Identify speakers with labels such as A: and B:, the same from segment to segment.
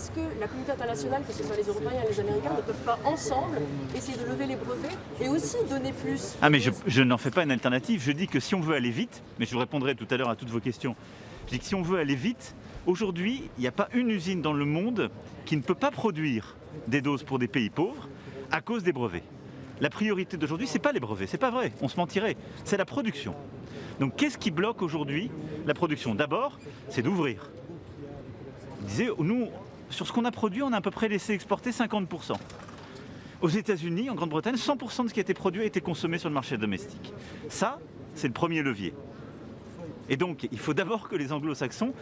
A: est-ce que la communauté internationale, que ce soit les Européens et les Américains, ne peuvent pas ensemble essayer de lever les brevets et aussi donner plus?
B: Ah mais je n'en fais pas une alternative, je dis que si on veut aller vite, mais je vous répondrai tout à l'heure à toutes vos questions, je dis que si on veut aller vite, aujourd'hui, il n'y a pas une usine dans le monde qui ne peut pas produire des doses pour des pays pauvres à cause des brevets. La priorité d'aujourd'hui, ce n'est pas les brevets, c'est pas vrai, on se mentirait, c'est la production. Donc qu'est-ce qui bloque aujourd'hui la production? D'abord, c'est d'ouvrir. Je disais, nous, sur ce qu'on a produit, on a à peu près laissé exporter 50%. Aux États-Unis, en Grande-Bretagne, 100% de ce qui a été produit a été consommé sur le marché domestique. Ça, c'est le premier levier. Et donc, il faut d'abord que les anglo-saxons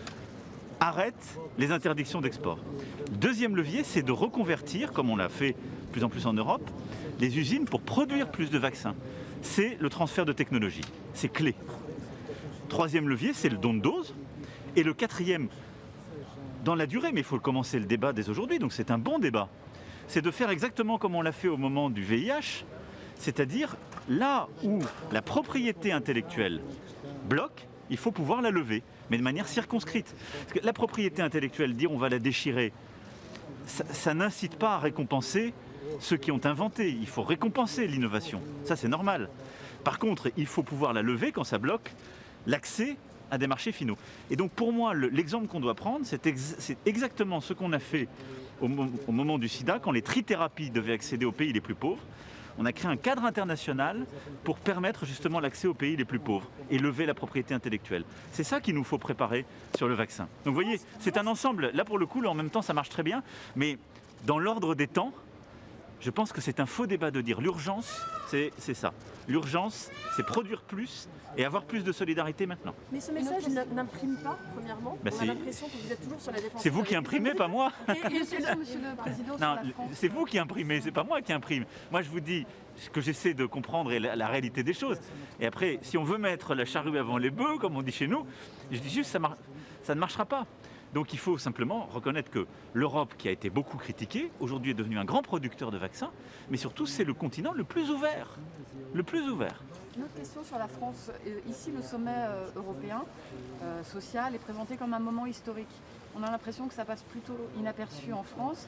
B: arrêtent les interdictions d'export. Deuxième levier, c'est de reconvertir, comme on l'a fait de plus en plus en Europe, les usines pour produire plus de vaccins. C'est le transfert de technologie, c'est clé. Troisième levier, c'est le don de doses. Et le quatrième, dans la durée, mais il faut commencer le débat dès aujourd'hui, donc c'est un bon débat, c'est de faire exactement comme on l'a fait au moment du VIH, c'est-à-dire là où la propriété intellectuelle bloque, il faut pouvoir la lever, mais de manière circonscrite. Parce que la propriété intellectuelle, dire on va la déchirer, ça n'incite pas à récompenser ceux qui ont inventé. Il faut récompenser l'innovation, ça c'est normal. Par contre, il faut pouvoir la lever quand ça bloque l'accès à des marchés finaux. Et donc pour moi, l'exemple qu'on doit prendre, c'est exactement ce qu'on a fait au moment du sida, quand les trithérapies devaient accéder aux pays les plus pauvres. On a créé un cadre international pour permettre justement l'accès aux pays les plus pauvres et lever la propriété intellectuelle. C'est ça qu'il nous faut préparer sur le vaccin. Donc vous voyez, c'est un ensemble. Là pour le coup, là, en même temps, ça marche très bien. Mais dans l'ordre des temps, je pense que c'est un faux débat de dire l'urgence, c'est ça. L'urgence, c'est produire plus et avoir plus de solidarité maintenant.
A: Mais ce message n'imprime pas, premièrement. On a l'impression que vous êtes toujours sur la défense.
B: C'est vous qui imprimez, pas moi.
A: Monsieur le Président,
B: non, c'est vous qui imprimez, c'est pas moi qui imprime. Moi, je vous dis ce que j'essaie de comprendre et la réalité des choses. Et après, si on veut mettre la charrue avant les bœufs, comme on dit chez nous, je dis juste ça ne marchera pas. Donc il faut simplement reconnaître que l'Europe, qui a été beaucoup critiquée, aujourd'hui est devenue un grand producteur de vaccins, mais surtout c'est le continent le plus ouvert. Le plus ouvert.
C: Une autre question sur la France. Ici, le sommet européen social est présenté comme un moment historique. On a l'impression que ça passe plutôt inaperçu en France.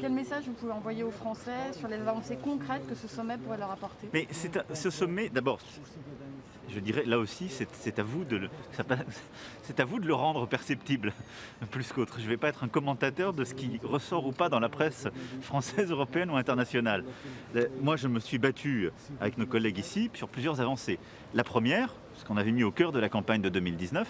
C: Quel message vous pouvez envoyer aux Français sur les avancées concrètes que ce sommet pourrait leur apporter?
B: Mais ce sommet, d'abord, je dirais là aussi, c'est à vous de le rendre perceptible, plus qu'autre. Je ne vais pas être un commentateur de ce qui ressort ou pas dans la presse française, européenne ou internationale. Moi, je me suis battu avec nos collègues ici sur plusieurs avancées. La première, ce qu'on avait mis au cœur de la campagne de 2019,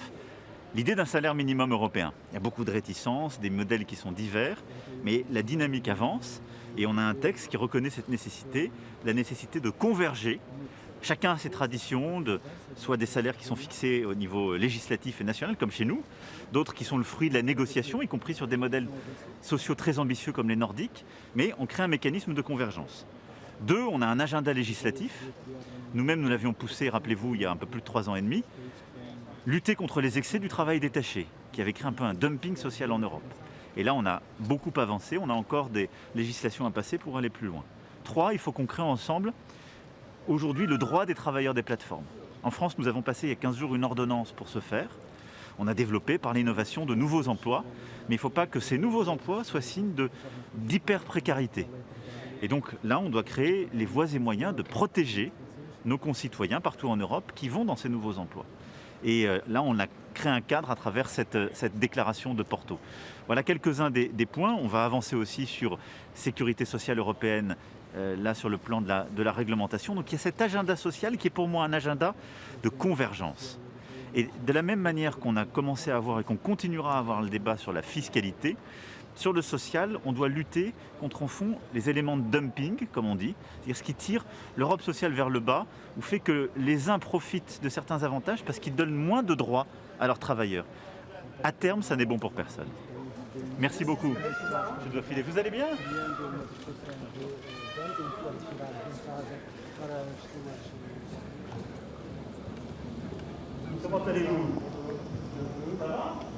B: l'idée d'un salaire minimum européen. Il y a beaucoup de réticences, des modèles qui sont divers, mais la dynamique avance et on a un texte qui reconnaît cette nécessité, la nécessité de converger. Chacun a ses traditions, soit des salaires qui sont fixés au niveau législatif et national, comme chez nous, d'autres qui sont le fruit de la négociation, y compris sur des modèles sociaux très ambitieux comme les nordiques, mais on crée un mécanisme de convergence. Deux, on a un agenda législatif. Nous-mêmes, nous l'avions poussé, rappelez-vous, il y a un peu plus de 3 ans et demi, lutter contre les excès du travail détaché, qui avait créé un peu un dumping social en Europe. Et là, on a beaucoup avancé, on a encore des législations à passer pour aller plus loin. 3, il faut qu'on crée ensemble, aujourd'hui, le droit des travailleurs des plateformes. En France, nous avons passé il y a 15 jours une ordonnance pour ce faire. On a développé par l'innovation de nouveaux emplois, mais il ne faut pas que ces nouveaux emplois soient signes d'hyper-précarité. Et donc là, on doit créer les voies et moyens de protéger nos concitoyens partout en Europe qui vont dans ces nouveaux emplois. Et là, on a créé un cadre à travers cette déclaration de Porto. Voilà quelques-uns des points. On va avancer aussi sur sécurité sociale européenne, là sur le plan de la réglementation. Donc il y a cet agenda social qui est pour moi un agenda de convergence. Et de la même manière qu'on a commencé à avoir et qu'on continuera à avoir le débat sur la fiscalité, sur le social, on doit lutter contre, en fond, les éléments de dumping, comme on dit, c'est-à-dire ce qui tire l'Europe sociale vers le bas, ou fait que les uns profitent de certains avantages parce qu'ils donnent moins de droits à leurs travailleurs. À terme, ça n'est bon pour personne. Merci beaucoup. Je dois filer. Vous allez bien ? Comment allez-vous ? Ça va ?